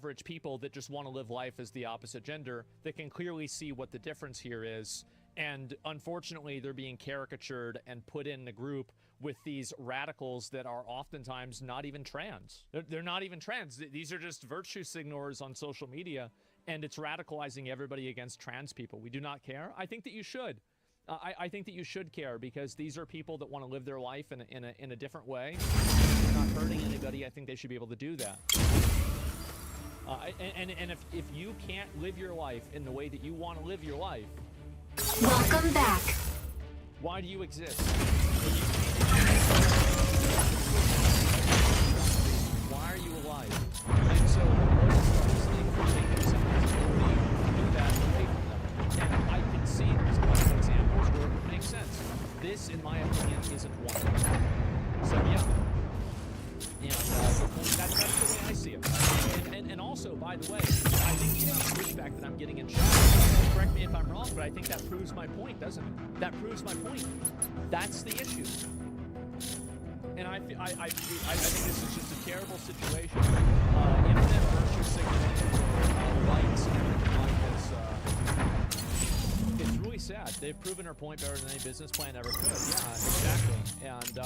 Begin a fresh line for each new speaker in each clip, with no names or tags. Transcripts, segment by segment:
average people that just want to live life as the opposite gender that can clearly see what the difference here is. And unfortunately, they're being caricatured and put in a group with these radicals that are oftentimes not even trans. They're not even trans. These are just virtue signalers on social media, and it's radicalizing everybody against trans people. We do not care. I think that you should. I think that you should care, because these are people that want to live their life in a different way. They're not hurting anybody. I think they should be able to do that. And if you can't live your life in the way that you want to live your life,
welcome back.
Why do you exist? Why are you alive? And so do that away from them. And I can see there's a lot of examples where it would make sense. This, in my opinion, isn't one of them. So yeah. That's the way I see it. And also, by the way, I think the amount of pushback that I'm getting in chat, correct me if I'm wrong, but I think that proves my point, doesn't it? That proves my point. That's the issue. And I think this is just a terrible situation. Internet virtue signaling, likes, and everything like this. It's really sad. They've proven her point better than any business plan ever could. Yeah, exactly. And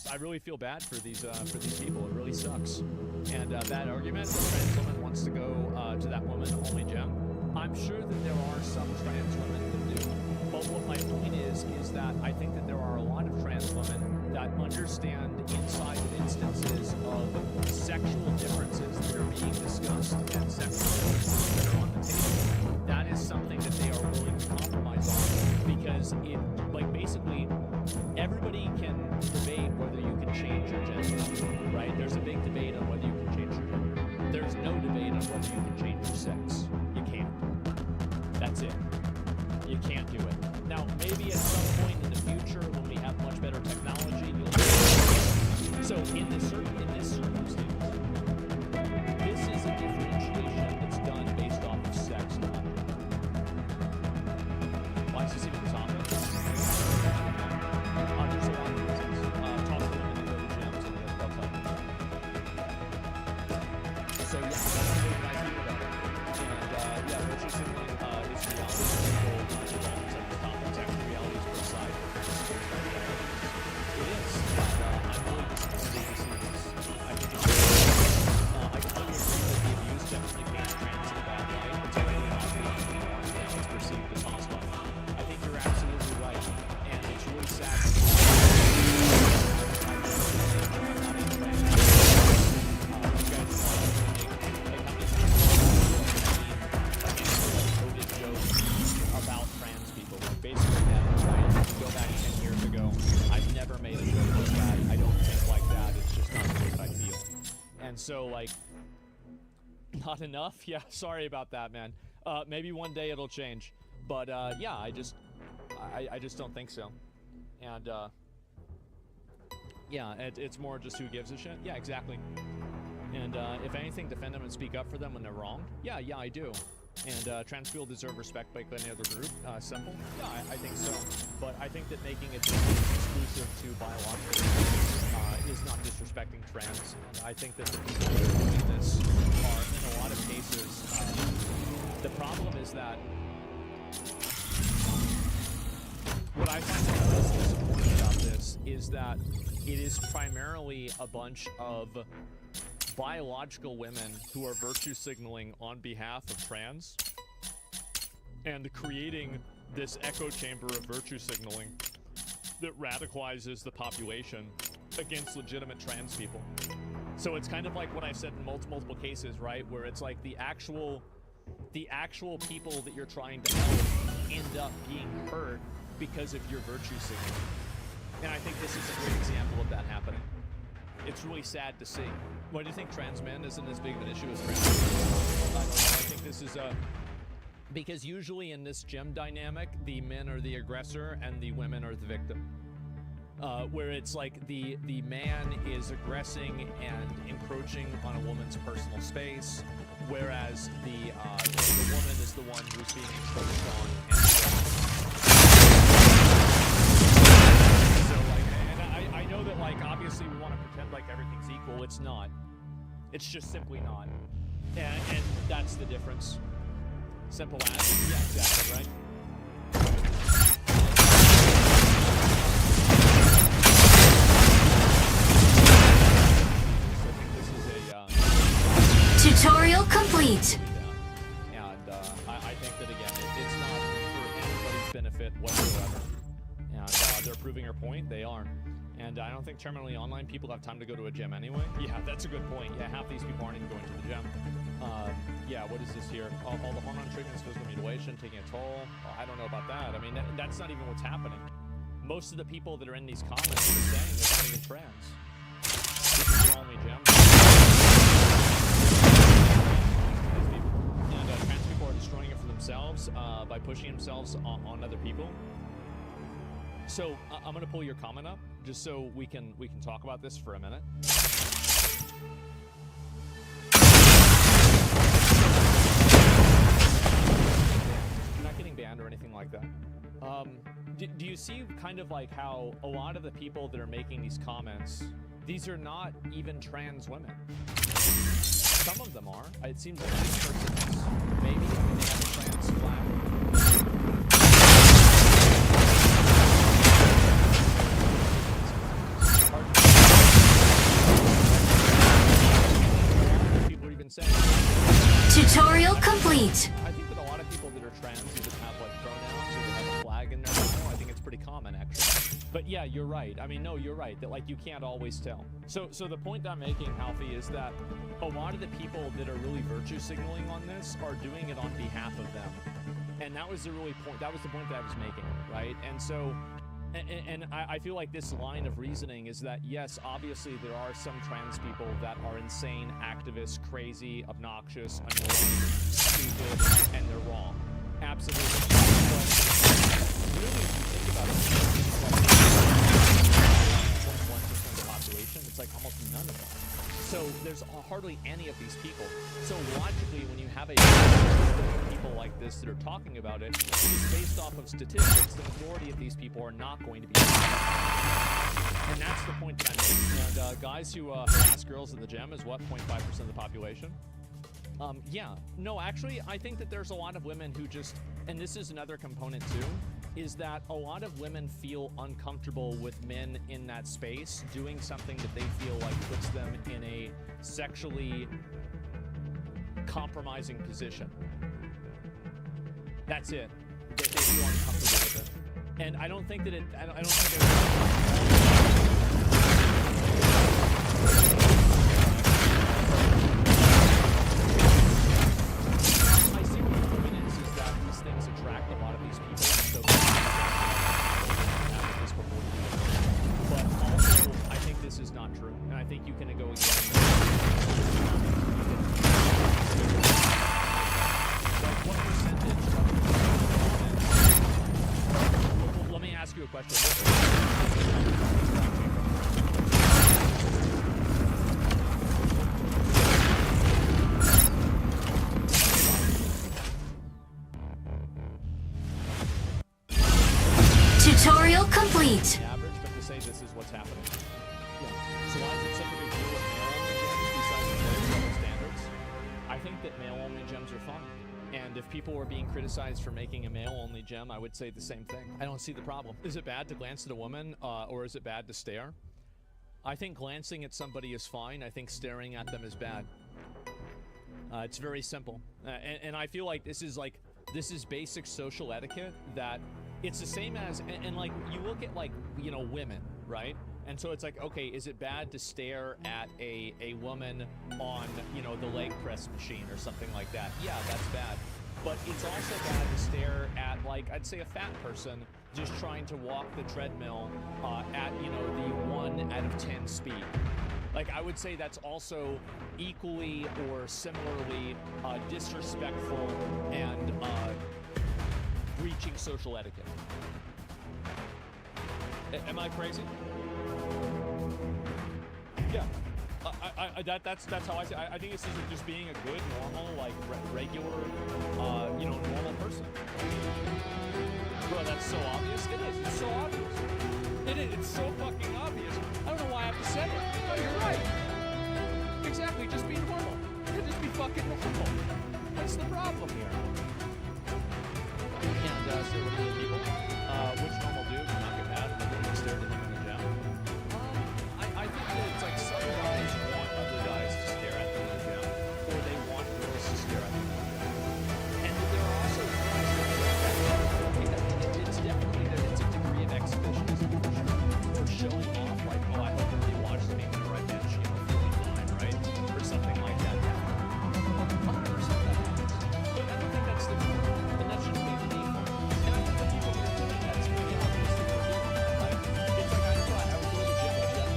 I really feel bad for these people. It really sucks. And that argument, the trans woman wants to go to that woman only gem. I'm sure that there are some trans women that do. But what my point is that I think that there are a lot of trans women that understand inside of instances of sexual differences that are being discussed and sexual differences that are on the table. That is something that they are willing to compromise on, because it, like, basically everybody can debate whether you can change your gender, right? There's a big debate on whether you can change your gender. There's no debate on whether you can change your sex. You can't. That's it. You can't do it. Now, maybe at some point in the future, when we have much better technology, you'll do it. So in this circumstance, this is a differentiation that's done based off of sex, not gender. Why is this even a topic? There's a lot of reasons. Talk to women that go to gyms, and they'll tell you. So yeah, that's really nice to hear about it. And yeah, virtue signaling is reality. Reality is pretty side. It is. I'm really disappointed to see this. I think it's I completely agree that the abuse definitely paints trans in a bad light, particularly not being now it's perceived as hostile. I think you're absolutely right, and it's really sad. About trans people, like basically never, right? Go back 10 years ago, I've never made a joke like that. I don't think like that. It's just not the way that I feel. And so, like, not enough? Yeah, sorry about that, man. Maybe one day it'll change. But, yeah, I just don't think so. And, yeah, it's more just who gives a shit. Yeah, exactly. And, if anything, defend them and speak up for them when they're wrong. Yeah, I do. And trans people deserve respect like any other group. Simple? Yeah, I think so. But I think that making it exclusive to biological is not disrespecting trans. And I think that the people that are doing this are, in a lot of cases, the problem is that what I find the most disappointing about this is that it is primarily a bunch of biological women who are virtue signaling on behalf of trans and creating this echo chamber of virtue signaling that radicalizes the population against legitimate trans people. So it's kind of like what I've said in multiple cases, right? Where it's like the actual people that you're trying to help end up being hurt because of your virtue signaling. And I think this is a great example of that happening. It's really sad to see. Why do you think trans men isn't as big of an issue as trans women? I think this is because usually in this gem dynamic, the men are the aggressor and the women are the victim. Where it's like the man is aggressing and encroaching on a woman's personal space, whereas the woman is the one who's being encroached on. And so, like, and I know that, like, obviously we want to pretend like everything's equal. It's not. It's just simply not. And that's the difference. Simple as. Yeah, exactly, right? So I think this is a
Tutorial complete.
yeah. And I think that again, it's not for anybody's benefit whatsoever. And they're proving her point. They are. And I don't think terminally online people have time to go to a gym anyway. Yeah, that's a good point. Yeah, half these people aren't even going to the gym. Yeah, what is this here? All the hormone treatments, physical mutilation, taking a toll. Well, I don't know about that. I mean, that's not even what's happening. Most of the people that are in these comments are saying they're not even trans. This is their only gym. And trans people are destroying it for themselves by pushing themselves on other people. So I'm gonna pull your comment up just so we can talk about this for a minute. You're not getting banned or anything like that. Do you see kind of like how a lot of the people that are making these comments, these are not even trans women. Some of them are. It seems like this person is. Maybe they have a trans flag.
Tutorial complete.
I think that a lot of people that are trans either have like pronouns or they have a flag in their bio. I think it's pretty common actually. But yeah, you're right. I mean, no, you're right that like you can't always tell. So the point I'm making, Halfie, is that a lot of the people that are really virtue signaling on this are doing it on behalf of them. And that was the point that I was making, right? And so and I feel like this line of reasoning is that, yes, obviously there are some trans people that are insane, activists, crazy, obnoxious, annoying, stupid, and they're wrong. Absolutely. But really, if you think about it, it's like 1% of the population. It's like almost none of them. So there's hardly any of these people. So logically, when you have a people like this that are talking about it, it's based off of statistics. The majority of these people are not going to be. And that's the point that I'm making. And guys who harass girls at the gym is what, 0.5% of the population? Yeah. No, actually, I think that there's a lot of women who just, and this is another component too, is that a lot of women feel uncomfortable with men in that space doing something that they feel like puts them in a sexually compromising position. That's it. They feel uncomfortable with it. And I don't think that I don't think I see what the point is that these things attract a lot of these people. So but also, I think this is not true. And I think you can go again. Like, what percentage of let me ask you a question.
Tutorial complete.
Average, but to say this is what's happening. Yeah. So why is it such a big deal with male-only gyms besides the double standards? I think that male-only gyms are fun. And if people were being criticized for making a male-only gym, I would say the same thing. I don't see the problem. Is it bad to glance at a woman, or is it bad to stare? I think glancing at somebody is fine. I think staring at them is bad. It's very simple. And I feel like this is basic social etiquette that it's the same as, and like, you look at, like, you know, women, right? And so it's like, okay, is it bad to stare at a woman on, you know, the leg press machine or something like that? Yeah, that's bad. But it's also bad to stare at, like, I'd say a fat person just trying to walk the treadmill at, you know, the 1 out of 10 speed. Like, I would say that's also equally or similarly disrespectful and breaching social etiquette. Am I crazy? Yeah. That's how I say. I think this is just being a good, normal, like regular, you know, normal person. Bro, that's so obvious. It is. It's so obvious. It is. It's so fucking obvious. I don't know why I have to say it. Oh, you're right. Exactly. Just be fucking normal. What's the problem here? And so what do you people? Which normal dude would not get mad when they stared at him in the gym? I think that it's like some guys want other guys to stare at them in the gym, or they want girls to stare at them in the gym. And there are also guys that it's definitely that it's a degree of exhibitionism for sure. Or showing off, like, oh, I hope nobody watches me when I bench, you know, 49, right? Or something like that. 100% that happens. But I don't think that's the norm. And that shouldn't be the default. And I think the people that are doing that, it's pretty obvious that they're doing that, right? It's like I thought I would go to the gym with Jeff,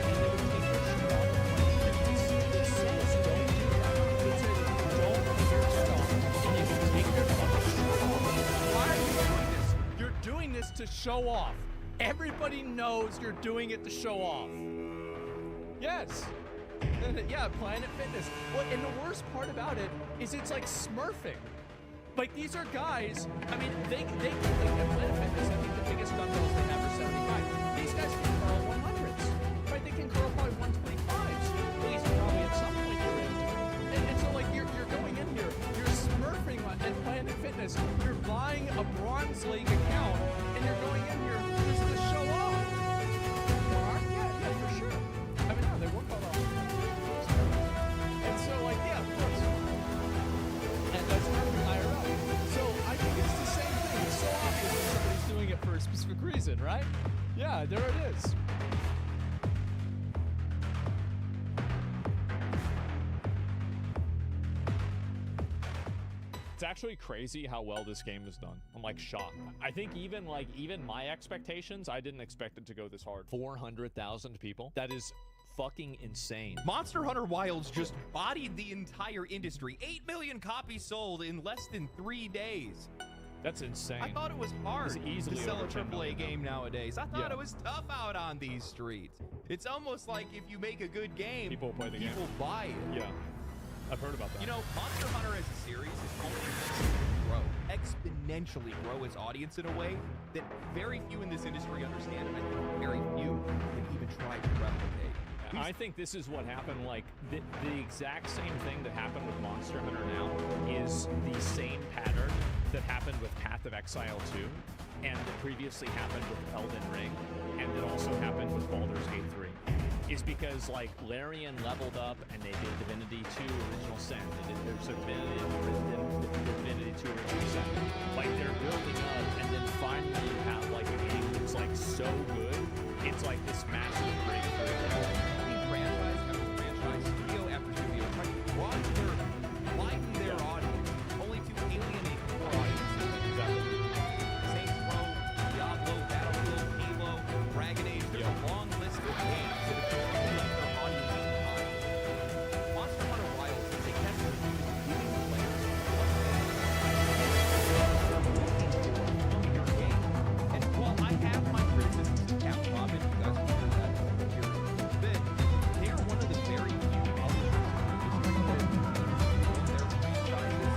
and they would take their shirt off and play fitness. It says don't do that. It says don't take your shirt off, and you can take your fucking shirt off. Why are you doing this? You're doing this to show off. Everybody knows you're doing it to show off. Yes. Yeah, Planet Fitness. Well, and the worst part about it is it's like smurfing. Like, these are guys, I mean, they can, like, at Planet Fitness, I think the biggest dumbbells they have are 75. These guys can curl 100s, right? They can curl probably 125s, at least probably at some point you're into. And so, like, you're going in here, you're smurfing at Planet Fitness, you're buying a Bronze League account, and you're going in here just to show off. Yeah, for sure. I mean, no, they work all out. And so, like, yeah, of course. And that's perfect IRL. So I think it's the same thing. It's so obvious that somebody's doing it for a specific reason, right? Yeah, there it is. It's actually crazy how well this game is done. I'm like shocked. I think even my expectations, I didn't expect it to go this hard. 400,000 people. That is fucking insane.
Monster Hunter Wilds just bodied the entire industry. 8 million copies sold in less than 3 days.
That's insane.
I thought it was hard
easily
to sell a
over 10
AAA
million
game nowadays. I thought
Yeah.
it was tough out on these streets. It's almost like if you make a good game,
People play the game.
people buy it.
Yeah, I've heard about that.
You know, Monster Hunter as a series is only exponentially grow its audience in a way that very few in this industry understand, and I think very few can even try to replicate.
I think this is what happened, like, the exact same thing that happened with Monster Hunter now is the same pattern that happened with Path of Exile 2, and that previously happened with Elden Ring, and that also happened with Baldur's Gate 3. Is because, like, Larian leveled up, and they did Divinity 2 Original Sin, they did Divinity 2 Original Sin. Like, they're building up, and then finally you have, like, a game that's, like, so good, it's like this massive breakthrough.
Franchise after franchise, studio after studio, trying to widen their audience, only to alienate more audiences. Saints Row, Diablo, Battlefield, Halo, Dragon Age. There's a long list of games that have left their audiences behind. Monster Hunter Wilds is a testament to giving players what they your game. And while I have my criticisms of Capcom, and you guys will hear that here in a bit, they are one of the very few publishers in the industry that their franchises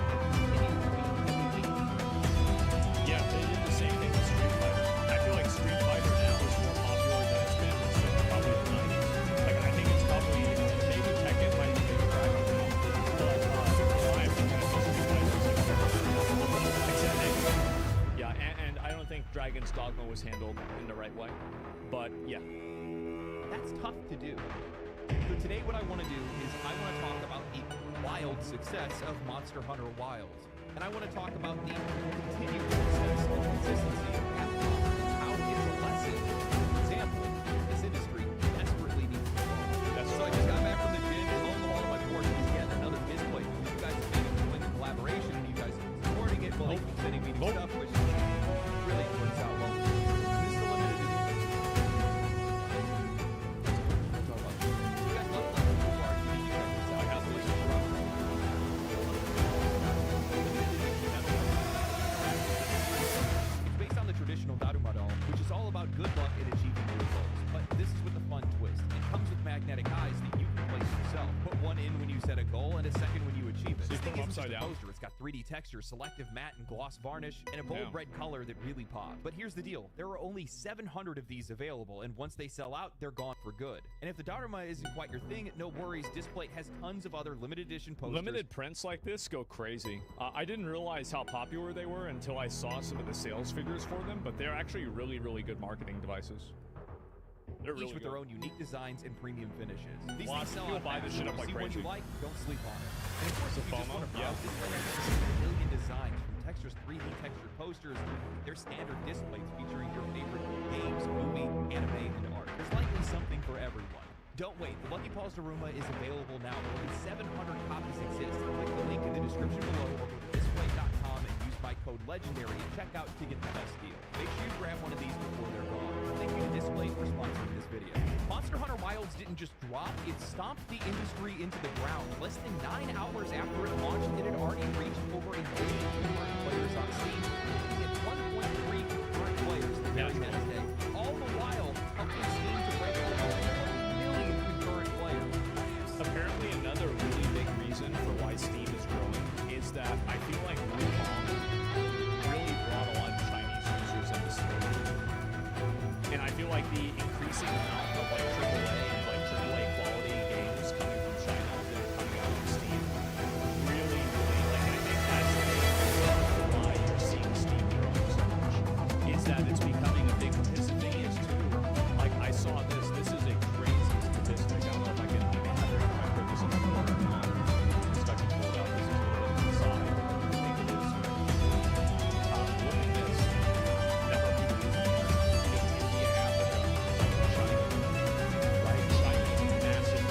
Yeah, they did the same thing with Street Fighter. I feel like Street Fighter now is more popular than it's been since probably the 90s. Like, I think it's probably, maybe Tekken might be maybe Dragon Ball. But, my opinion is Street Fighter is like, yeah, and I don't think Dragon's Dogma was handled in the right way. But, yeah.
that's tough to do. So today what I want to do is I want to talk about the wild success of Monster Hunter Wilds. And I want to talk about the continued success and consistency of Capcom and how it's a lesson, for example, this industry desperately needs to evolve. So I just got back from the gym and lo and behold, my course is yet another display. You guys have been enjoying the collaboration and you guys are supporting it, well, keep sending me new stuff, which really works out well. This is a limited edition. You guys love the cool art. You need to check this out. I have to listen to Robert. It's based on the traditional Daruma doll, which is all about good luck in achieving your goals. set a goal and a second when you achieve it.
So you
This
put
thing
them
isn't just
upside
a
down?
poster. It's got 3D texture, selective matte and gloss varnish, and a bold
Damn.
red color that really pops. But here's the deal. There are only 700 of these available, and once they sell out, they're gone for good. And if the Dharma isn't quite your thing, no worries. Displate has tons of other limited edition posters.
Limited prints like this go crazy. I didn't realize how popular they were until I saw some of the sales figures for them, but they're actually really, really good marketing devices. They're really
each with
good.
their own unique designs and premium finishes. These
Lots
things
of
sell
people
out
buy
fast,
this shit
so
up like
see one
crazy.
you like, don't sleep on it. And of course,
The
if you just
FOMO,
want to
yeah.
browse, Display has a million designs from textures, 3D textured posters, their standard displays featuring your favorite games, movie, anime, and art. There's likely something for everyone. Don't wait, the Lucky Paws Daruma is available now. More than 700 copies exist. Click the link in the description below or go to display.com and use my code LEGENDARY at checkout to get the best deal. Make sure you grab one of these before they're gone. Thank you to Display for sponsoring this video. Monster Hunter Wilds didn't just drop, it stomped the industry into the ground. Less than 9 hours after it launched, it had already reached over 1 million concurrent players on Steam, making it 1.3 concurrent players the very next day. All the while, helping Steam to break over 1 million concurrent players.
Apparently, another really big reason for why Steam is growing is that I feel like Wukong really brought a lot of Chinese users into Steam. And I feel like the increasing amount of like AAA quality games coming from China that are coming out on Steam really, like I think that's the reason why you're seeing Steam growing so much. Is that it's becoming a big statistic is too. Like I saw this is a crazy statistic. I don't know if I can put this in the corner or not. Just I can pull it out. This is what it is inside. I think it is. Look at this. Number of people using it. India, Africa, China. Right? China is massive.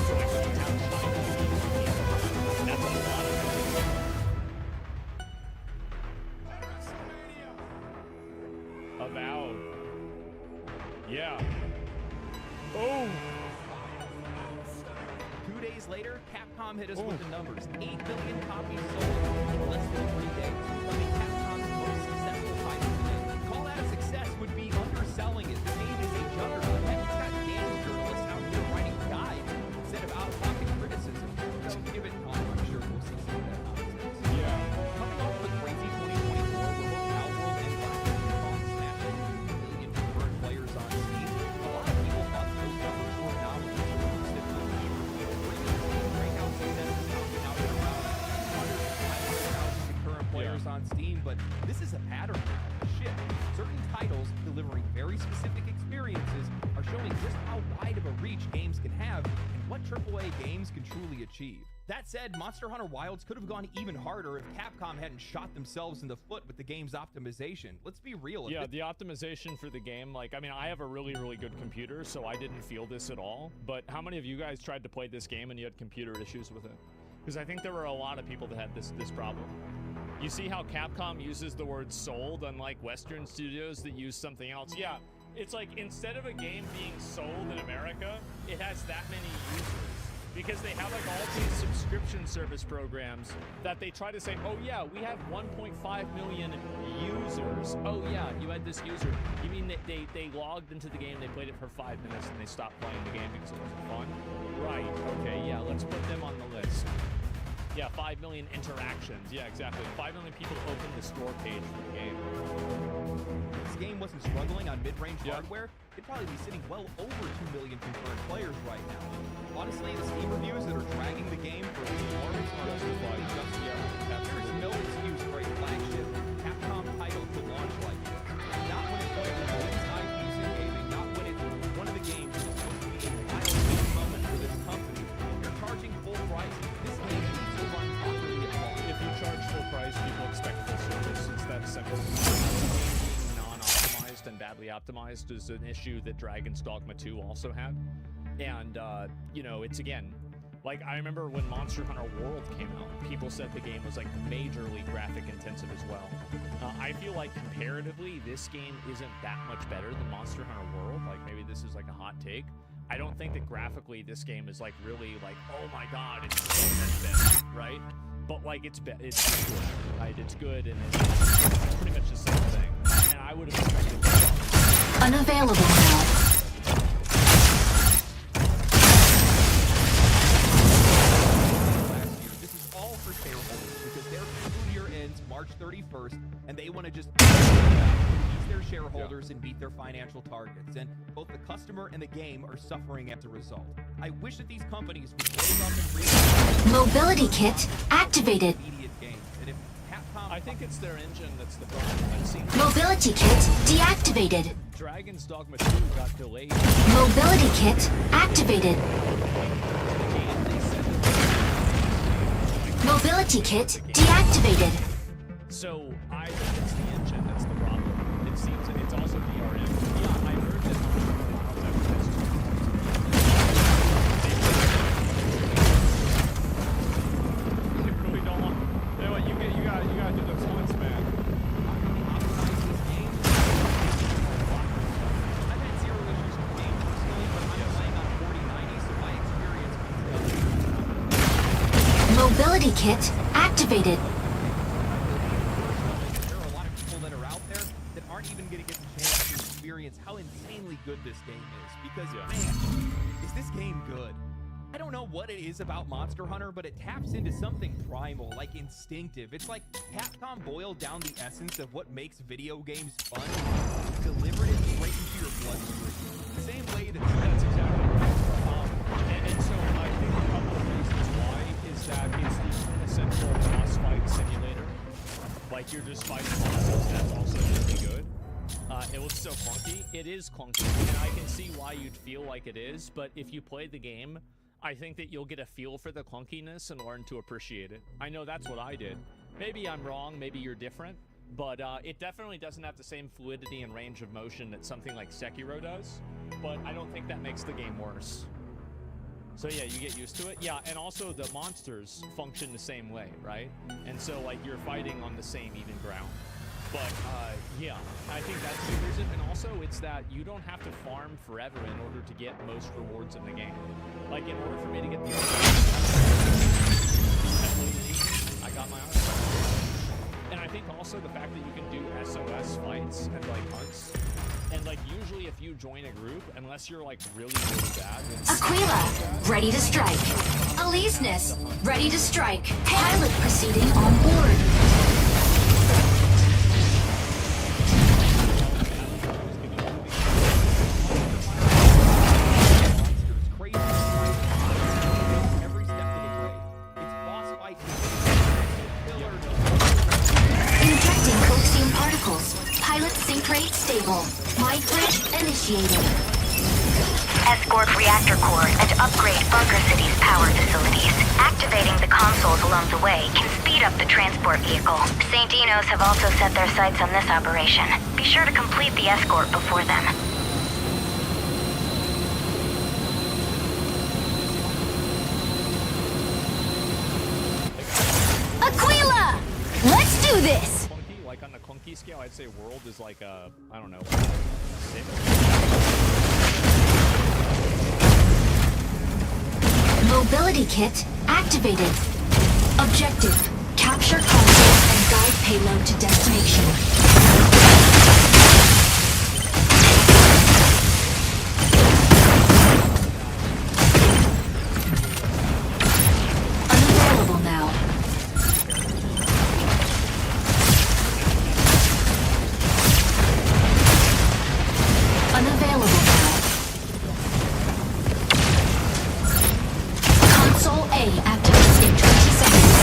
So like when you have Chinese using it, that's a lot of people. Avowed. Yeah. Oh!
2 days later, Capcom hit us with the numbers. 8 million copies sold in less than 3 days, becoming Capcom's most successful title today. Call that a success would be underselling it. The game is a juggernaut. Heck, it's got game journalists out here writing guides instead of out-of-pocket criticism. So give it time. I'm sure we'll see some of that nonsense.
Yeah.
Coming off of a crazy 2024, where both Outworld and Wukong smashed 2 million concurrent players on Steam, a lot of people thought those numbers were anomalies. Breakout successes knocking out around 500,000 concurrent players on Steam, but this is a pattern now. Shit. Certain titles delivering very specific experiences are showing just how wide of a reach games can have and what AAA games can truly achieve. That said, Monster Hunter Wilds could have gone even harder if Capcom hadn't shot themselves in the foot with the game's optimization. Let's be real.
Yeah, the optimization for the game, like, I mean, I have a really, really good computer, so I didn't feel this at all. But how many of you guys tried to play this game and you had computer issues with it? Because I think there were a lot of people that had this problem. You see how Capcom uses the word sold, unlike Western studios that use something else? Yeah, it's like instead of a game being sold in America, it has that many users. Because they have like all these subscription service programs that they try to say, oh yeah, we have 1.5 million users. Oh yeah, you had this user. You mean that they logged into the game, they played it for 5 minutes, and they stopped playing the game because it wasn't fun? Right, okay, yeah, let's put them on the list. Yeah, 5 million interactions. Yeah, exactly. 5 million people opened the store page for the game.
If this game wasn't struggling on mid-range hardware, it'd probably be sitting well over 2 million concurrent players right now. Honestly, the Steam reviews that are dragging the game for performance are justified. There is no excuse for a flagship Capcom title to launch like this. Not when it's one of the biggest IPs in gaming, not when it's one of the games that's supposed to be a milestone moment for this company. If you're charging full price, this game needs to run properly at launch.
If you charge full price, people expect full service. It's that simple. Being non-optimized and badly optimized is an issue that Dragon's Dogma 2 also had. And, you know, it's again, like I remember when Monster Hunter World came out, people said the game was like majorly graphic intensive as well. I feel like comparatively, this game isn't that much better than Monster Hunter World. Like maybe this is like a hot take. I don't think that graphically this game is like really like, oh my god, it's so much better, right? But like it's good, right? It's good and it's pretty much the same thing. And I would have expected
Unavailable now.
March 31st, and they want to just appease their shareholders and meet their financial targets. And both the customer and the game are suffering as a result. I wish that these companies would wake up and realize
Mobility kit activated.
immediate games. And if Capcom,
I think it's their engine that's the problem. I've seen
Mobility kit deactivated.
Dragon's Dogma 2 got delayed.
Mobility kit activated. Mobility kit deactivated.
So I think it's the engine that's the problem. It seems that it's also DRM. Yeah, I heard that. They really don't want. You know what? You gotta do those hunts, man.
optimize this game. I've had zero issues with the game personally, but I'm playing on 4090, so my experience
Mobility kit activated.
there are a lot of people that are out there that aren't even going to get the chance to experience how insanely good this game is. Because, man, is this game good? I don't know what it is about Monster Hunter, but it taps into something primal, like instinctive. It's like Capcom boiled down the essence of what makes video games fun, delivered it straight into your bloodstream. The same way that
That's exactly right. And so I think a couple of reasons why is that it's the essential boss fight simulator. Like you're just fighting bosses. That's also really good. It looks so clunky. It is clunky, and I can see why you'd feel like it is. But if you play the game, I think that you'll get a feel for the clunkiness and learn to appreciate it. I know that's what I did. Maybe I'm wrong. Maybe you're different. But it definitely doesn't have the same fluidity and range of motion that something like Sekiro does. But I don't think that makes the game worse. So yeah, you get used to it. Yeah, and also the monsters function the same way, right? And so like you're fighting on the same even ground. But yeah, I think that's the reason. And also it's that you don't have to farm forever in order to get most rewards in the game. Like in order for me to get the I got my artifact. And I think also the fact that you can do SOS fights and like hunts. And like usually if you join a group, unless you're like really bad.
Aquila, ready to strike. Aleseness, ready to strike. Pilot proceeding on board.
It's crazy. Every step of the way. It's boss fight.
Injecting coaxium particles. Pilot sync rate stable. Mic bridge initiated.
Escort reactor core and upgrade Bunker City's power facilities. Activating the consoles along the way can speed up the transport vehicle. St. Enos have also set their sights on this operation. Be sure to complete the escort before them.
Aquila! Let's do this!
Clunky, like on the clunky scale, I'd say world is like a, I don't know, 6.
Mobility kit activated. Objective, capture console and guide payload to destination. Unavailable now. Unavailable now. Console A activates in 20 seconds.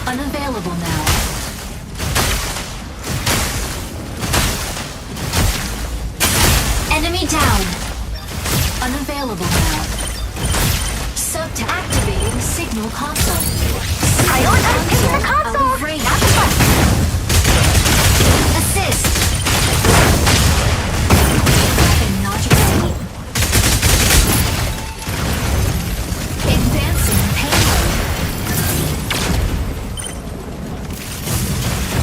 Unavailable now. Enemy down. Unavailable now. Sub to activating signal console.
Prioritizing the console!
Out of range. Assist. Weapon not ready. Advancing payload.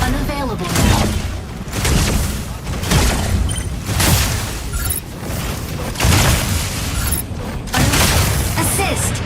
Unavailable now. Assist.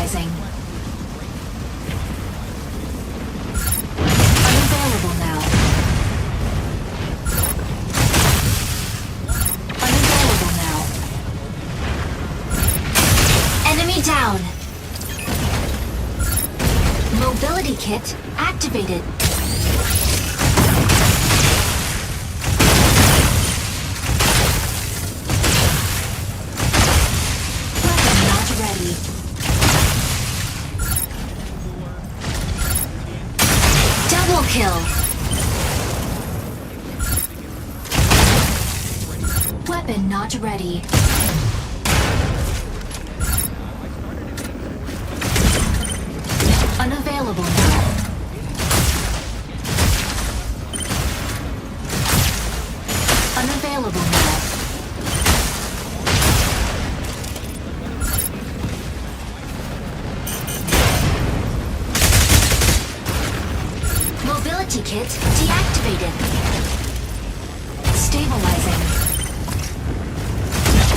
Stabilizing. Unavailable now. Unavailable now. Enemy down. Mobility kit activated. Weapon not ready. Double kill. Weapon not ready. Unavailable now. Unavailable now. Mobility kit deactivated. Stabilizing.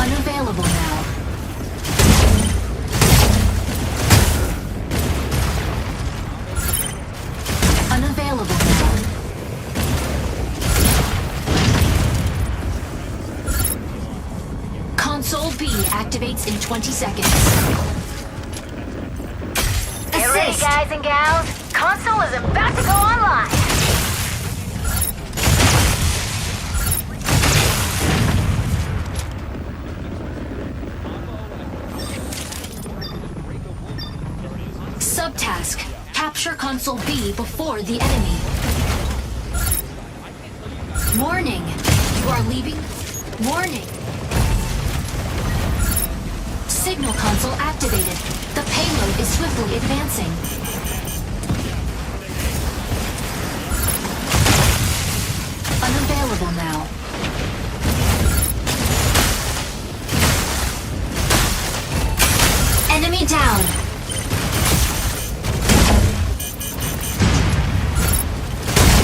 Unavailable now. Unavailable now. Console B activates in 20 seconds.
Get ready,
Assist.
guys and gals. Console is about to go online.
Subtask. Capture Console B before the enemy. Warning. You are leaving. Warning. Signal console activated. The payload is swiftly advancing. Unavailable now. Enemy down.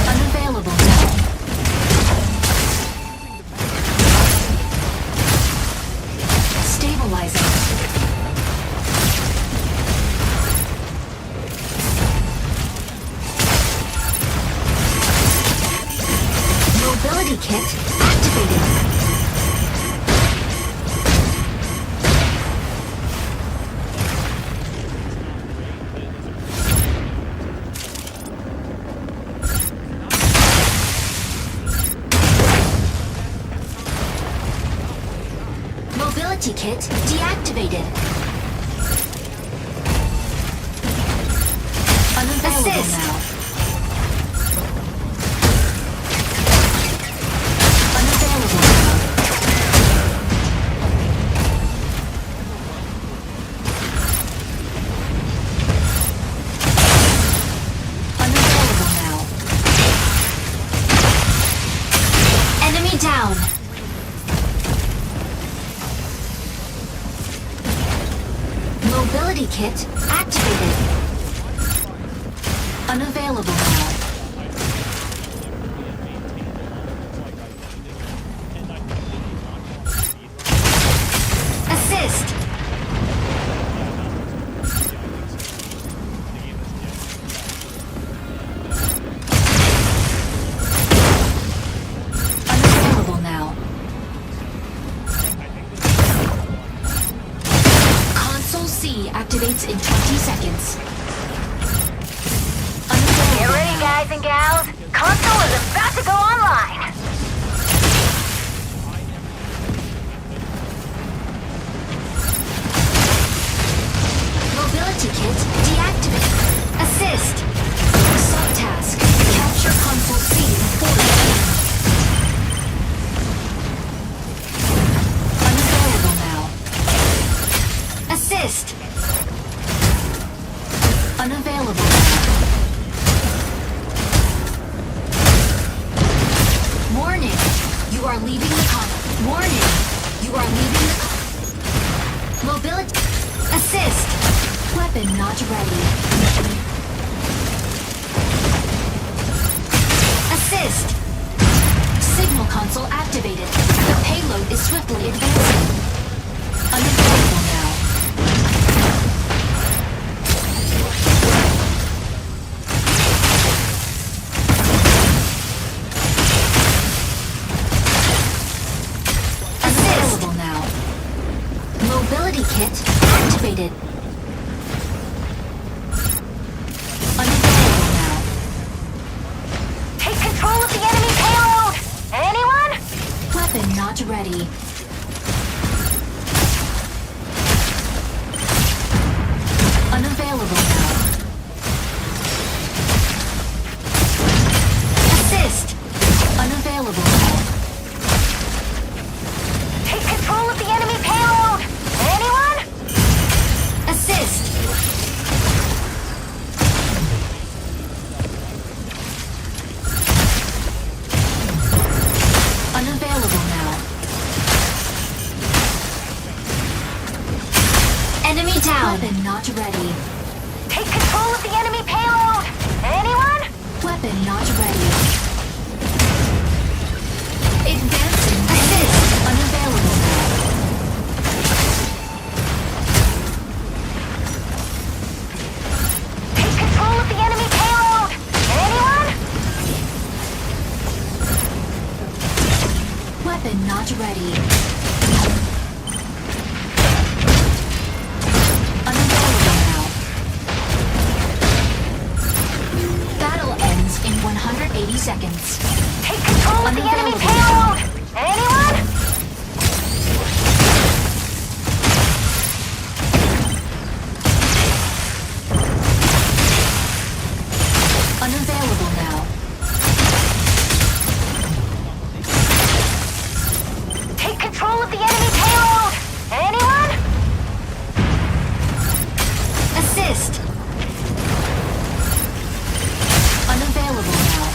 Unavailable now. Stabilizing. Mobility kit activated. Mobility kit deactivated. Unavailable
Assist.
now. Unavailable now. Unavailable now. Enemy down. Mobility kit activated. Unavailable now. Assist. Unavailable now. Console C activates in 20 seconds. Unavailable
Get ready,
now.
guys and gals. Console is about to go online.
Mobility kit deactivated. Assist. Subtask. Capture Console C before the enemy. Unavailable now. Assist. Unavailable now. Warning. You are leaving the con. Warning. You are leaving the con. Mobility. Assist. Weapon not ready. Assist. Signal console activated. The payload is swiftly advancing. Unavailable now. not ready. Unavailable now. Assist! Unavailable now.
Take control of the enemy payload! Anyone?
Assist! Unavailable now. Enemy down! Weapon not ready.
Take control of the enemy payload! Anyone?
Weapon not ready. Advancing. Assist! Unavailable now.
Take control of the enemy payload! Anyone?
Weapon not ready. Unavailable now. Battle ends in 180 seconds.
Take control of the enemy
Unavailable.
payload! Anyone?
Unavailable now.
Take control of the enemy payload! Anyone?
Assist! Unavailable now.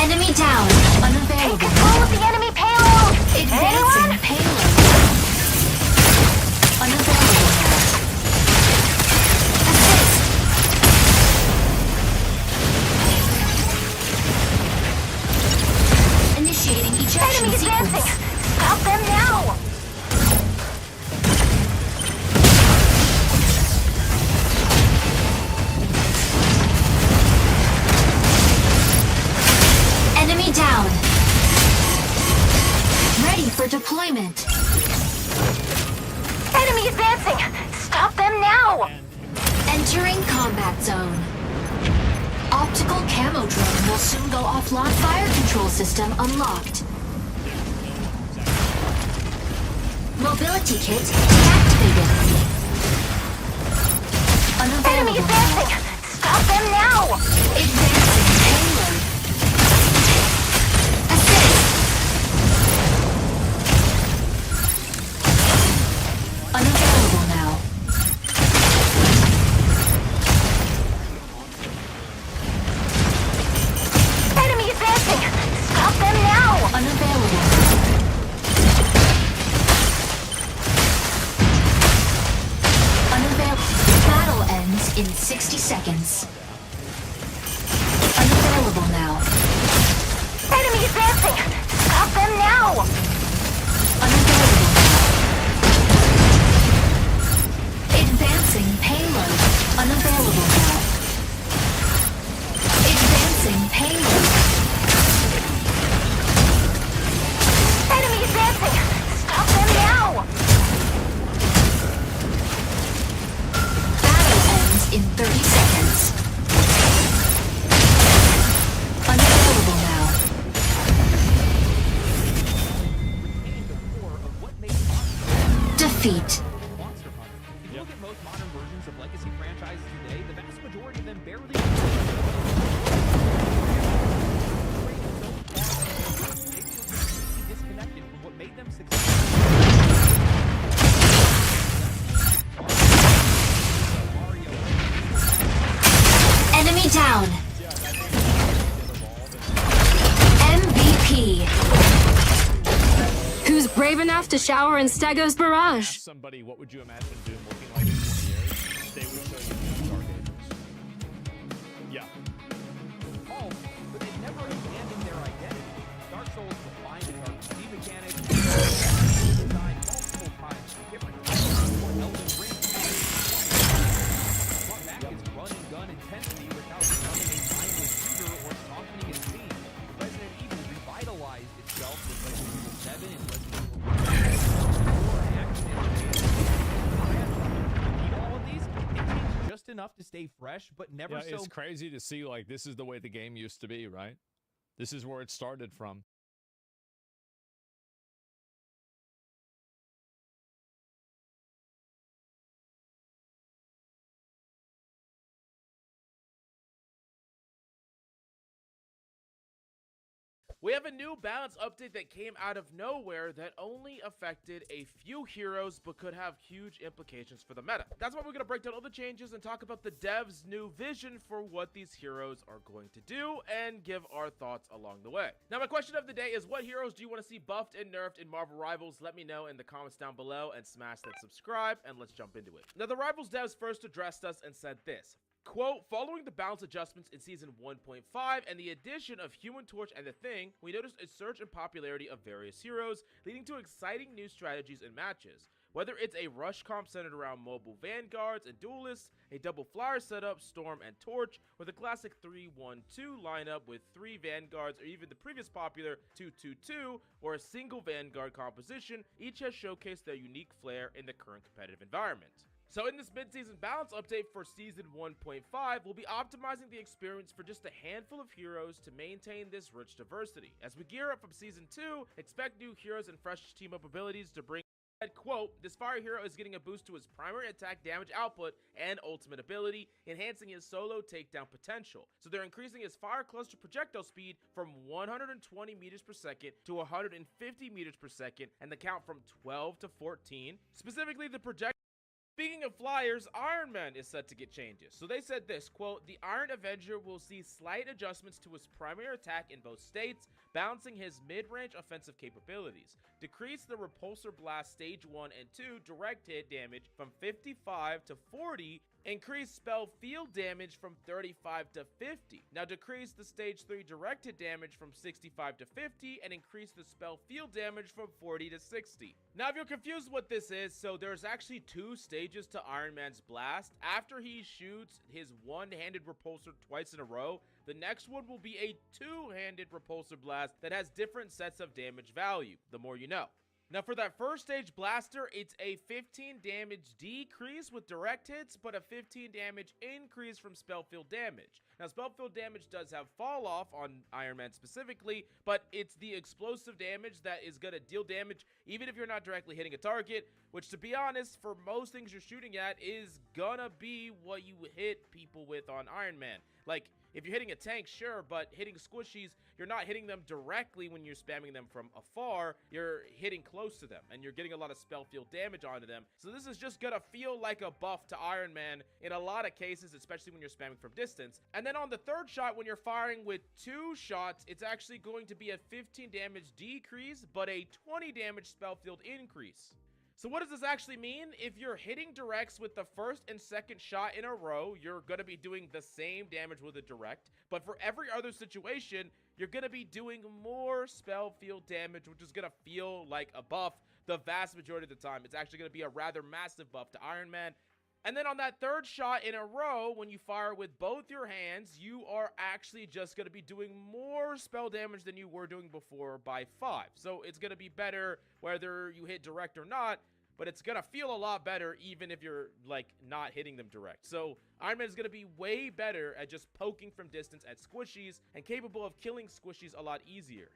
Enemy down.
Take
Unavailable.
control of the enemy payload!
Advancing
Anyone?
payload. Unavailable now. Assist! Initiating ejection
Enemy
sequence.
advancing! Stop them now!
Enemy down. Ready for deployment.
Enemy advancing! Stop them now!
Entering combat zone. Optical camo drone will soon go offline. Fire control system unlocked. Mobility kit deactivated.
Enemy
Unavailable.
advancing! Stop them now!
Advancing payload. Assist. Unavailable now.
Enemy advancing! Stop them now!
Unavailable. Unavailable. Battle ends in 60 seconds. Unavailable now.
Enemy advancing! Stop them now!
Unavailable now. Advancing payload. Unavailable now. Advancing payload.
Enemy advancing! Stop them now!
Battle ends in 30 seconds. Unavailable now.
Retaining the core of what made Monster
Defeat.
Monster Hunter. If you look at most modern versions of legacy franchises today, the vast majority of them barely disconnected from what made them successful. Mario
Enemy down. MVP.
Who's brave enough to shower in Stego's barrage?
Ask somebody, what would you imagine Doom looking like in 20 years? They would show you Dark Ages. Yeah.
Oh, but they've never abandoned their identity. Dark Souls refined its RPG mechanics, designed multiple times for different types for Elden Ring. Brought back its run and gun intensity without becoming a mindless shooter or softening its theme. Resident Evil revitalized itself with Resident Evil 7 and Resident Evil 4 action and all of these, it changed just enough to stay fresh, but never
Yeah,
so
it's crazy to see, like, this is the way the game used to be, right? This is where it started from.
We have a new balance update that came out of nowhere that only affected a few heroes but could have huge implications for the meta. That's why we're going to break down all the changes and talk about the devs' new vision for what these heroes are going to do and give our thoughts along the way. Now, my question of the day is, what heroes do you want to see buffed and nerfed in Marvel Rivals? Let me know in the comments down below and smash that subscribe, and let's jump into it. Now, the Rivals devs first addressed us and said this. Quote, following the balance adjustments in Season 1.5 and the addition of Human Torch and The Thing, we noticed a surge in popularity of various heroes, leading to exciting new strategies and matches. Whether it's a rush comp centered around mobile vanguards and duelists, a double flyer setup, Storm and Torch, or the classic 3-1-2 lineup with 3 vanguards, or even the previous popular 2-2-2, or a single vanguard composition, each has showcased their unique flair in the current competitive environment. So in this mid-season balance update for Season 1.5, we'll be optimizing the experience for just a handful of heroes to maintain this rich diversity. As we gear up from Season 2, expect new heroes and fresh team-up abilities to bring. Quote, this fire hero is getting a boost to his primary attack damage output and ultimate ability, enhancing his solo takedown potential. So they're increasing his fire cluster projectile speed from 120 meters per second to 150 meters per second, and the count from 12 to 14. Specifically, the projectile. Speaking of flyers, Iron Man is set to get changes. So they said this, quote, the Iron Avenger will see slight adjustments to his primary attack in both states, balancing his mid-range offensive capabilities. Decrease the Repulsor Blast Stage 1 and 2 direct hit damage from 55 to 40, increase spell field damage from 35 to 50. Now decrease the Stage 3 direct hit damage from 65 to 50, and increase the spell field damage from 40 to 60. Now if you're confused what this is, so there's actually 2 stages to Iron Man's blast. After he shoots his one-handed repulsor twice in a row, the next one will be a two-handed repulsor blast that has different sets of damage value, the more you know. Now for that first stage blaster, it's a 15 damage decrease with direct hits, but a 15 damage increase from spell field damage. Now spell field damage does have fall off on Iron Man specifically, but it's the explosive damage that is going to deal damage even if you're not directly hitting a target, which to be honest, for most things you're shooting at is gonna be what you hit people with on Iron Man. Like, if you're hitting a tank, sure, but hitting squishies, you're not hitting them directly when you're spamming them from afar. You're hitting close to them, and you're getting a lot of spell field damage onto them. So this is just gonna feel like a buff to Iron Man in a lot of cases, especially when you're spamming from distance. And then on the third shot, when you're firing with 2 shots, it's actually going to be a 15 damage decrease, but a 20 damage spell field increase. So what does this actually mean? If you're hitting directs with the first and second shot in a row, you're going to be doing the same damage with a direct. But for every other situation, you're going to be doing more spell field damage, which is going to feel like a buff the vast majority of the time. It's actually going to be a rather massive buff to Iron Man. And then on that third shot in a row, when you fire with both your hands, you are actually just going to be doing more spell damage than you were doing before by 5. So it's going to be better whether you hit direct or not, but it's going to feel a lot better even if you're, like, not hitting them direct. So Iron Man is going to be way better at just poking from distance at squishies and capable of killing squishies a lot easier.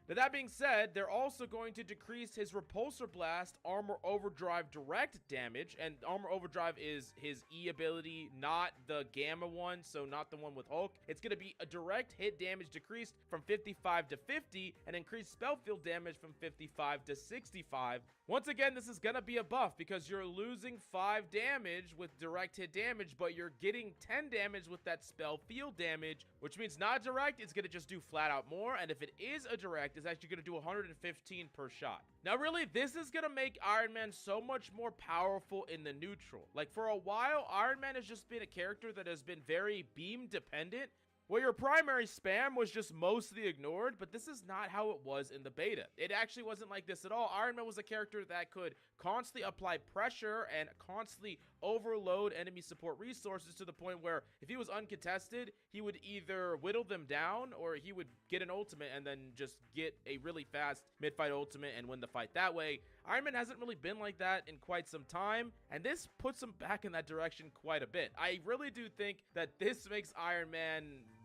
Now that being said, they're also going to decrease his Repulsor Blast Armor Overdrive direct damage, and Armor Overdrive is his E ability, not the Gamma one, so not the one with Hulk. It's going to be a direct hit damage decreased from 55 to 50, and increased spell field damage from 55 to 65. Once again, this is going to be a buff because you're losing 5 damage with direct hit damage, but you're getting 10 damage with that spell field damage, which means not direct, it's going to just do flat out more, and if it is a direct, it's actually going to do 115 per shot. Now really, this is going to make Iron Man so much more powerful in the neutral. Like, for a while, Iron Man has just been a character that has been very beam dependent, where your primary spam was just mostly ignored, but this is not how it was in the beta. It actually wasn't like this at all. Iron Man was a character that could constantly apply pressure and constantly overload enemy support resources to the point where if he was uncontested, he would either whittle them down or he would get an ultimate and then just get a really fast mid-fight ultimate and win the fight that way. Iron Man hasn't really been like that in quite some time, and this puts him back in that direction quite a bit. I really do think that this makes Iron Man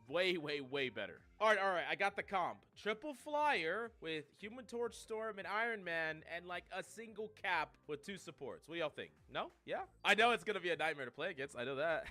way, way, way better. All right, I got the comp. Triple flyer with Human Torch, Storm, and Iron Man, and like a single cap with 2 supports. What do y'all think? No? Yeah? I know it's gonna be a nightmare to play against. I know that.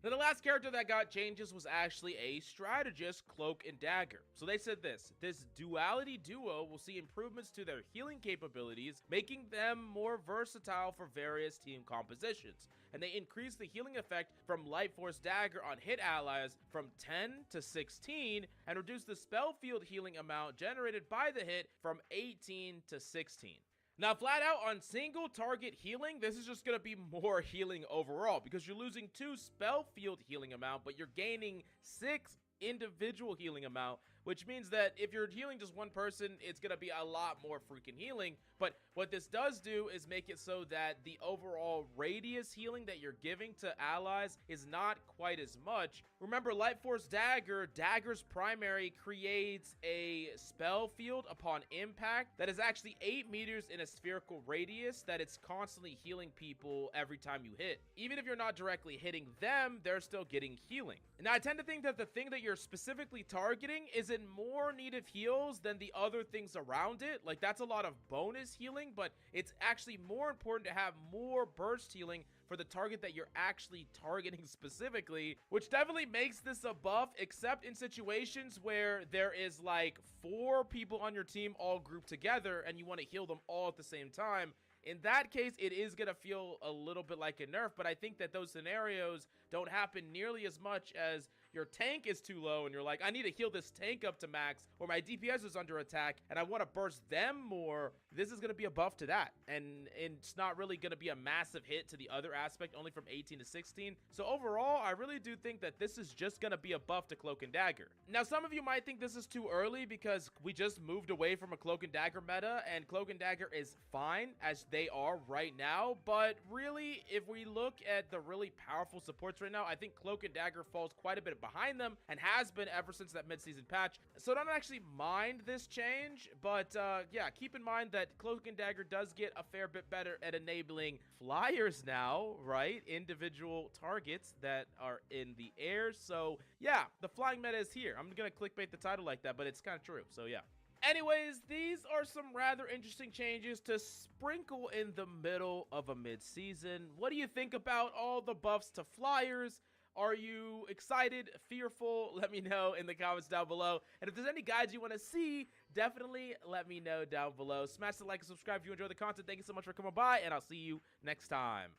Now, the last character that got changes was actually a strategist, Cloak and Dagger. So they said this duality duo will see improvements to their healing capabilities, making them more versatile for various team compositions. And they increase the healing effect from Light Force Dagger on hit allies from 10 to 16, and reduce the spell field healing amount generated by the hit from 18 to 16. Now, flat out on single target healing, this is just going to be more healing overall because you're losing 2 spell field healing amount, but you're gaining 6 individual healing amount, which means that if you're healing just one person, it's going to be a lot more freaking healing. But what this does do is make it so that the overall radius healing that you're giving to allies is not quite as much. Remember, Light Force Dagger's primary creates a spell field upon impact that is actually 8 meters in a spherical radius that it's constantly healing people every time you hit. Even if you're not directly hitting them, they're still getting healing. Now, I tend to think that the thing that you're specifically targeting is in more need of heals than the other things around it. Like, that's a lot of bonus healing, but it's actually more important to have more burst healing for the target that you're actually targeting specifically, which definitely makes this a buff, except in situations where there is like 4 people on your team all grouped together and you want to heal them all at the same time. In that case, it is going to feel a little bit like a nerf, but I think that those scenarios don't happen nearly as much as your tank is too low and you're like, I need to heal this tank up to max, or my DPS is under attack and I want to burst them more. This is going to be a buff to that, and it's not really going to be a massive hit to the other aspect, only from 18 to 16. So overall, I really do think that this is just going to be a buff to Cloak and Dagger. Now, some of you might think this is too early because we just moved away from a Cloak and Dagger meta, and Cloak and Dagger is fine as they are right now, but really, if we look at the really powerful supports right now, I think Cloak and Dagger falls quite a bit behind them and has been ever since that mid-season patch. So I don't actually mind this change, but yeah, keep in mind that Cloak and Dagger does get a fair bit better at enabling flyers now, right? Individual targets that are in the air. So yeah, the flying meta is here. I'm gonna clickbait the title like that, but it's kind of true. So yeah. Anyways, these are some rather interesting changes to sprinkle in the middle of a mid-season. What do you think about all the buffs to flyers? Are you excited, fearful? Let me know in the comments down below. And if there's any guides you want to see, definitely let me know down below. Smash the like and subscribe if you enjoy the content. Thank you so much for coming by, and I'll see you next time.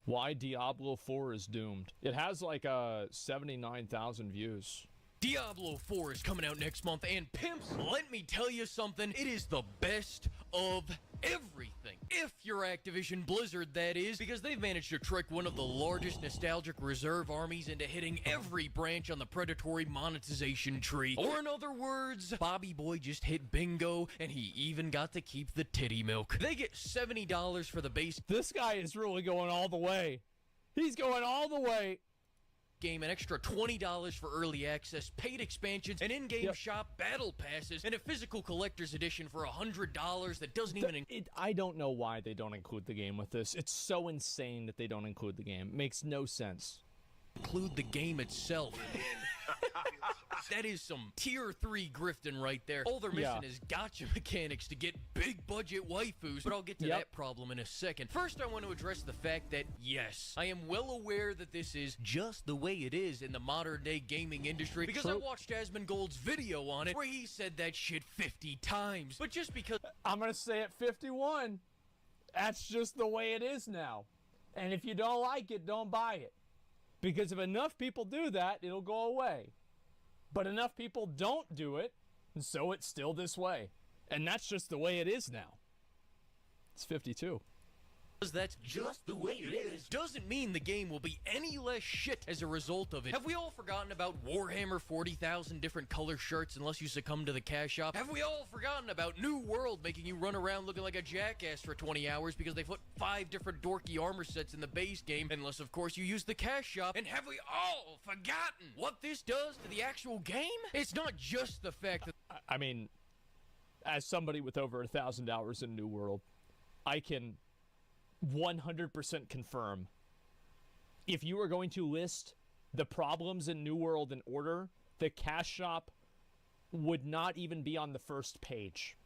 Why Diablo 4 is doomed. It has like 79,000 views.
Diablo 4 is coming out next month, and pimps, let me tell you something, it is the best of everything. If you're Activision Blizzard, that is, because they've managed to trick one of the largest nostalgic reserve armies into hitting every branch on the predatory monetization tree. Or in other words, Bobby Boy just hit bingo, and he even got to keep the titty milk. They get $70 for the base
This guy is really going all the way. He's going all the way.
game, an extra $20 for early access, paid expansions, an in-game shop, battle passes, and a physical collector's edition for $100 that doesn't even
I don't know why they don't include the game with this. It's so insane that they don't include the game. It makes no sense.
include the game itself. That is some tier 3 grifting right there. All they're missing is gotcha mechanics to get big budget waifus, but I'll get to that problem in a second. First, I want to address the fact that, yes, I am well aware that this is just the way it is in the modern day gaming industry, because I watched Asmongold's video on it where he said that shit 50 times. But just because
I'm gonna say it 51. That's just the way it is now. And if you don't like it, don't buy it. Because if enough people do that, it'll go away. But enough people don't do it, and so it's still this way. And that's just the way it is now. It's 52.
that's just the way it is doesn't mean the game will be any less shit as a result of it. Have we all forgotten about Warhammer 40,000 different color shirts unless you succumb to the cash shop? Have we all forgotten about New World making you run around looking like a jackass for 20 hours because they put 5 different dorky armor sets in the base game, unless of course you use the cash shop? And have we all forgotten what this does to the actual game? It's not just the fact that
I mean, as somebody with over 1,000 hours in New World, I can 100% confirm. If you were going to list the problems in New World in order, the cash shop would not even be on the first page.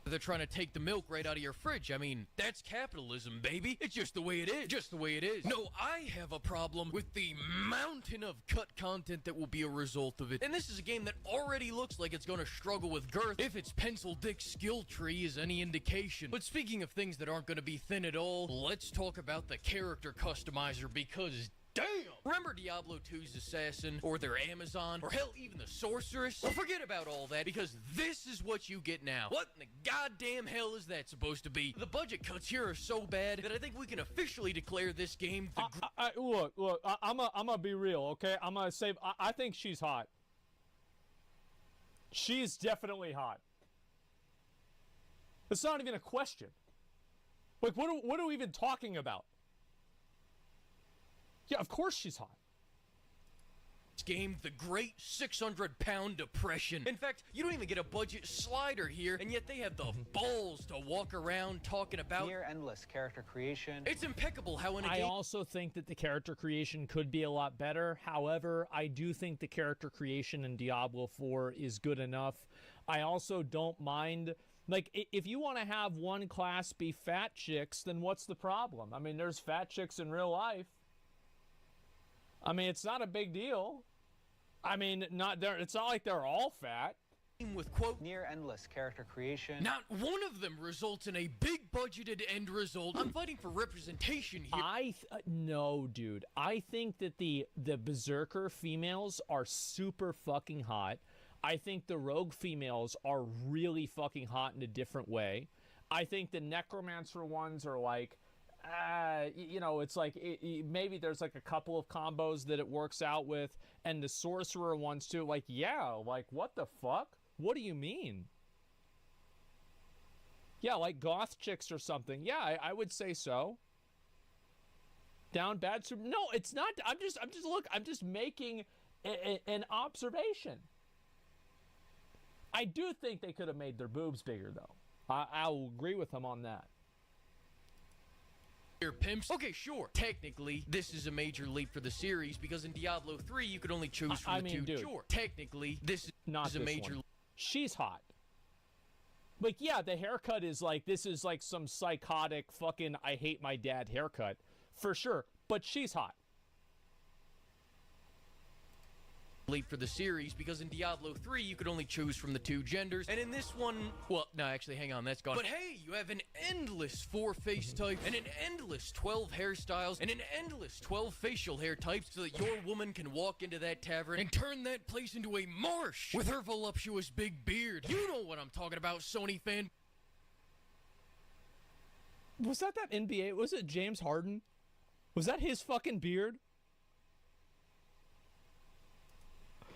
They're trying to take the milk right out of your fridge. I mean, that's capitalism, baby. It's just the way it is. Just the way it is. No, I have a problem with the mountain of cut content that will be a result of it. And this is a game that already looks like it's going to struggle with girth, if its pencil dick skill tree is any indication. But speaking of things that aren't going to be thin at all, let's talk about the character customizer, because damn! Remember Diablo 2's Assassin, or their Amazon, or hell, even the Sorceress? Well, forget about all that, because this is what you get now. What in the goddamn hell is that supposed to be? The budget cuts here are so bad that I think we can officially declare this game the
Look, I'm gonna be real, okay? I'm gonna say, I think she's hot. She's definitely hot. It's not even a question. Like, what are we even talking about? Yeah, of course she's hot.
game, the great 600-pound depression. In fact, you don't even get a budget slider here, and yet they have the balls to walk around talking about
near endless character creation.
It's impeccable how in a
I
game...
also think that the character creation could be a lot better. However, I do think the character creation in Diablo 4 is good enough. I also don't mind... Like, if you want to have one class be fat chicks, then what's the problem? I mean, there's fat chicks in real life. I mean, it's not a big deal. I mean, it's not like they're all fat.
With, quote,
near endless character creation.
Not one of them results in a big budgeted end result. I'm fighting for representation here.
No, dude. I think that the Berserker females are super fucking hot. I think the rogue females are really fucking hot in a different way. I think the necromancer ones are like, you know, it's like maybe there's like a couple of combos that it works out with, and the sorcerer ones too. Like, yeah, like what the fuck? What do you mean? Yeah, like goth chicks or something. Yeah, I would say so. Down bad super. No, it's not. I'm just making an observation. I do think they could have made their boobs bigger, though. I'll agree with them on that.
Pimps. Okay, sure. Technically, this is a major leap for the series because in Diablo 3 you could only choose from the two.
Dude,
sure. Technically, this is a major.
She's hot. Like, yeah, the haircut is like, this is like some psychotic fucking I hate my dad haircut for sure. But she's hot.
Leap for the series because in Diablo 3 you could only choose from the two genders, and in this one, well, no, actually, hang on, that's gone. But hey, you have an endless 4 face types and an endless 12 hairstyles and an endless 12 facial hair types so that your woman can walk into that tavern and turn that place into a marsh with her voluptuous big beard. You know what I'm talking about, Sony fan.
Was that NBA? Was it James Harden? Was that his fucking beard?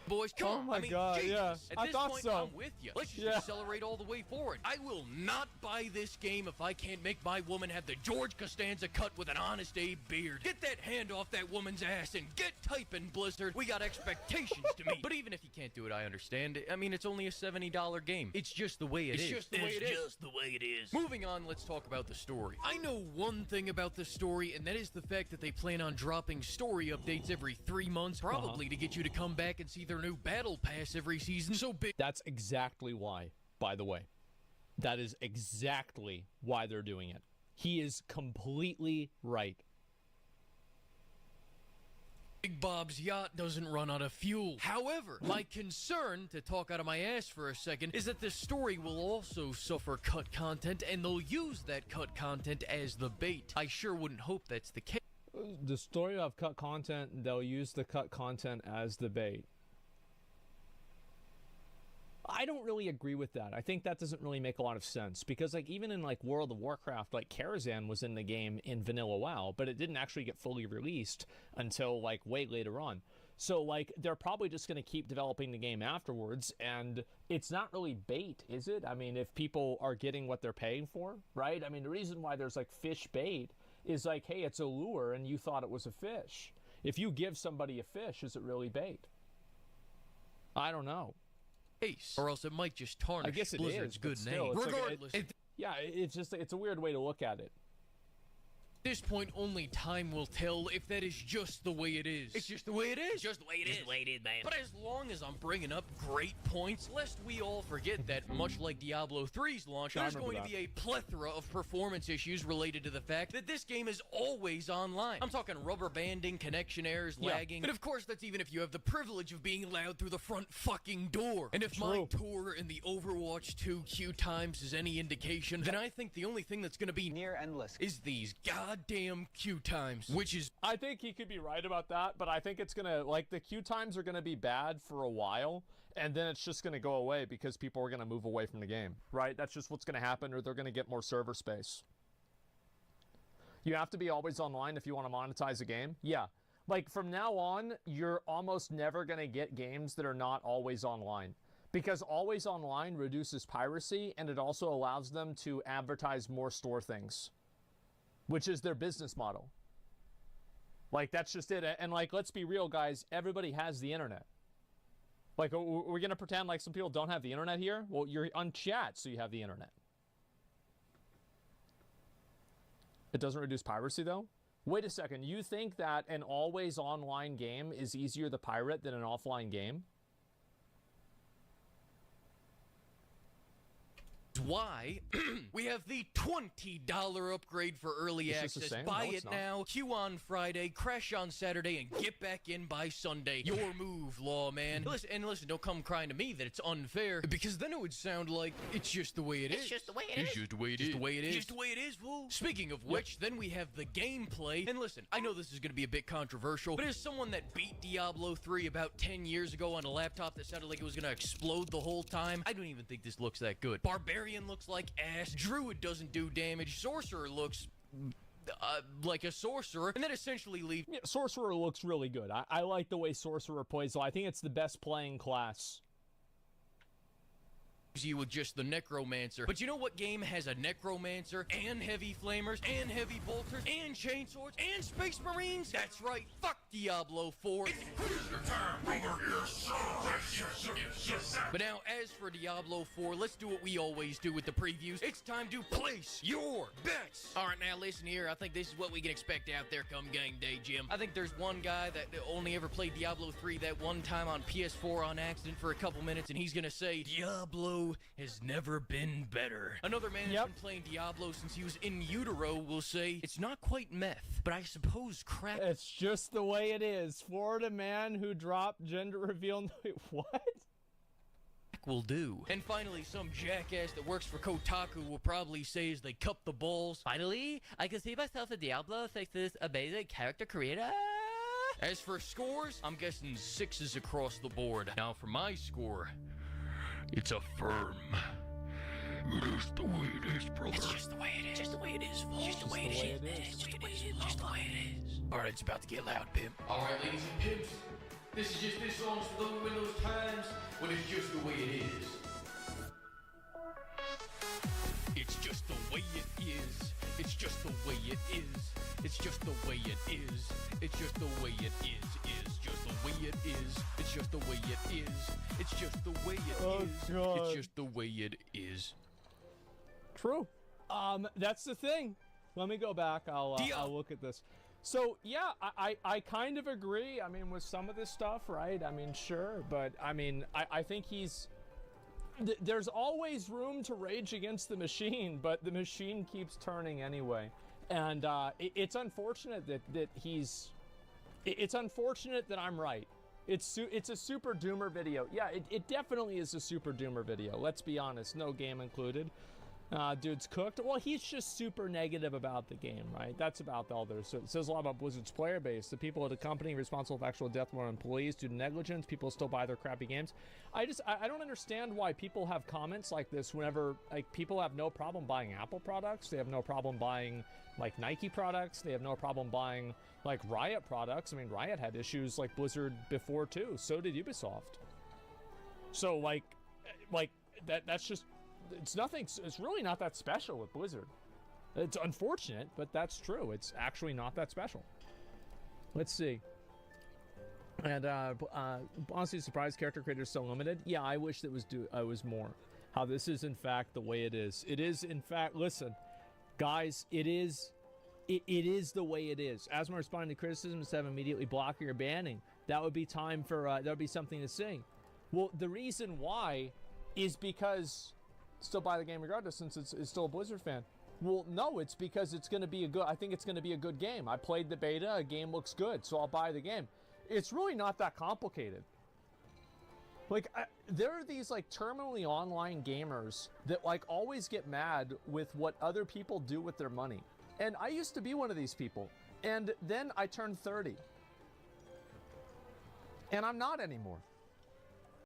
Boys, come on.
Oh my
I mean,
God,
Jesus.
yeah.
At
I
this
thought
point,
so.
I'm with you. Let's just accelerate all the way forward. I will not buy this game if I can't make my woman have the George Costanza cut with an Honest Abe beard. Get that hand off that woman's ass and get typing, Blizzard. We got expectations to meet. But even if you can't do it, I understand. I mean, it's only a $70 game. It's just the way it is. It's just the way it is. Moving on, let's talk about the story. I know one thing about the story, and that is the fact that they plan on dropping story updates every 3 months, probably to get you to come back and see their new battle pass every season. So big.
That's exactly why, by the way. That is exactly why they're doing it. He is completely right.
Big Bob's yacht doesn't run out of fuel. However, my concern, to talk out of my ass for a second, is that the story will also suffer cut content, and they'll use that cut content as the bait. I sure wouldn't hope that's the case.
The story of cut content, they'll use the cut content as the bait. I don't really agree with that. I think that doesn't really make a lot of sense because, like, even in like World of Warcraft, like Karazhan was in the game in vanilla WoW, but it didn't actually get fully released until like way later on. So like they're probably just going to keep developing the game afterwards, and it's not really bait, is it? I mean, if people are getting what they're paying for, right? I mean, the reason why there's like fish bait is like, hey, it's a lure and you thought it was a fish. If you give somebody a fish, is it really bait? I don't know.
Or else it might just tarnish
I guess it
Blizzard's
is, but
good
still,
name.
it's
Regardless,
like Yeah, it's a weird way to look at it.
At this point, only time will tell if that is just the way it is. It's just the way it is. Just the way it is. Just the way it is, man. But as long as I'm bringing up great points, lest we all forget that, much like Diablo 3's launch, there's going to be a plethora of performance issues related to the fact that this game is always online. I'm talking rubber banding, connection errors, lagging, and of course that's even if you have the privilege of being allowed through the front fucking door. And if my tour in the Overwatch 2 queue times is any indication, then I think the only thing that's gonna be
near endless
is these goddamn queue times, which is...
I think he could be right about that, but I think it's gonna, like, the queue times are gonna be bad for a while, and then it's just gonna go away because people are gonna move away from the game, right? That's just what's gonna happen, or they're gonna get more server space. You have to be always online if you want to monetize a game? Yeah. Like, from now on, you're almost never gonna get games that are not always online. Because always online reduces piracy, and it also allows them to advertise more store things, which is their business model. Like, that's just it. And, like, let's be real, guys. Everybody has the internet. Like, we're going to pretend like some people don't have the internet here? Well, you're on chat, so you have the internet. It doesn't reduce piracy, though? Wait a second. You think that an always online game is easier to pirate than an offline game?
Why we have the $20 upgrade for early access. Buy it now, queue on Friday, crash on Saturday, and get back in by Sunday. Your move, lawman. Listen, don't come crying to me that it's unfair, because then it would sound like it's just the way it is.
It's just the way it is.
It's just the way it is. Just the way it is. Just the way it is, fool. Speaking of which, then we have the gameplay. And listen, I know this is going to be a bit controversial, but as someone that beat Diablo 3 about 10 years ago on a laptop that sounded like it was going to explode the whole time, I don't even think this looks that good. Barbarian looks like ass. Druid doesn't do damage. Sorcerer looks like a sorcerer, and then essentially leave.
Yeah, Sorcerer looks really good. I like the way Sorcerer plays, so I think it's the best playing class.
You with just the Necromancer. But you know what game has a Necromancer and heavy flamers and heavy bolters and chainswords and space marines? That's right, fuck Diablo 4. But now, as for Diablo 4, let's do what we always do with the previews. It's time to place your bets. All right, now listen here. I think this is what we can expect out there come game day, Jim. I think there's one guy that only ever played Diablo 3 that one time on PS4 on accident for a couple minutes, and he's gonna say, Diablo has never been better. Another man who's been playing Diablo since he was in utero will say, it's not quite meth, but I suppose crack.
It's just the way it is. Florida man who dropped gender reveal. What?
Will do. And finally, some jackass that works for Kotaku will probably say as they cup the balls, finally, I can see myself in Diablo thanks to this amazing character creator. As for scores, I'm guessing 6s across the board. Now for my score, it's a firm. It is the way it is, brother. It's just the way it is. Just the way it is, folks. Just the way it is. Just the way it is. Just the way it is. All right, it's about to get loud, pimp. All right, ladies and pimps. This is just this song's for those times when it's just the way it is. It's just the way it is. It's just the way it is. It's just the way it is. It's just the way it is. Is just the way it is. It's just the way it is. It's just the way it is.
God.
It's just the way it is.
True. That's the thing. Let me go back. I'll look at this. So yeah, I kind of agree. I mean, with some of this stuff, right? I mean, sure, but I mean, I think he's. There's always room to rage against the machine, but the machine keeps turning anyway, and it's unfortunate that he's. It's unfortunate that I'm right. It's a Super Doomer video. Yeah, it definitely is a Super Doomer video. Let's be honest, no game included. Dude's cooked. Well, he's just super negative about the game, right? That's about all there is. So it says a lot about Blizzard's player base. The people at the company responsible for actual death were employees due to negligence. People still buy their crappy games. I don't understand why people have comments like this whenever, like, people have no problem buying Apple products. They have no problem buying, like, Nike products. They have no problem buying, like, Riot products. I mean, Riot had issues like Blizzard before, too. So did Ubisoft. So, like that's just... It's really not that special with Blizzard. It's unfortunate, but that's true. It's actually not that special. Let's see. And honestly, surprised character creators so limited. Yeah, I wish that was more. how this is in fact the way it is. It is in fact, listen, guys, it is the way it is. Asthma responding to criticism instead of immediately blocking or banning. That would be time for, that would be something to sing. Well, the reason why is because, still buy the game regardless since it's still a Blizzard fan. Well, no, it's because it's going to be I think it's going to be a good game. I played the beta, a game looks good, so I'll buy the game. It's really not that complicated. Like, there are these, like, terminally online gamers that, like, always get mad with what other people do with their money. And I used to be one of these people. And then I turned 30. And I'm not anymore.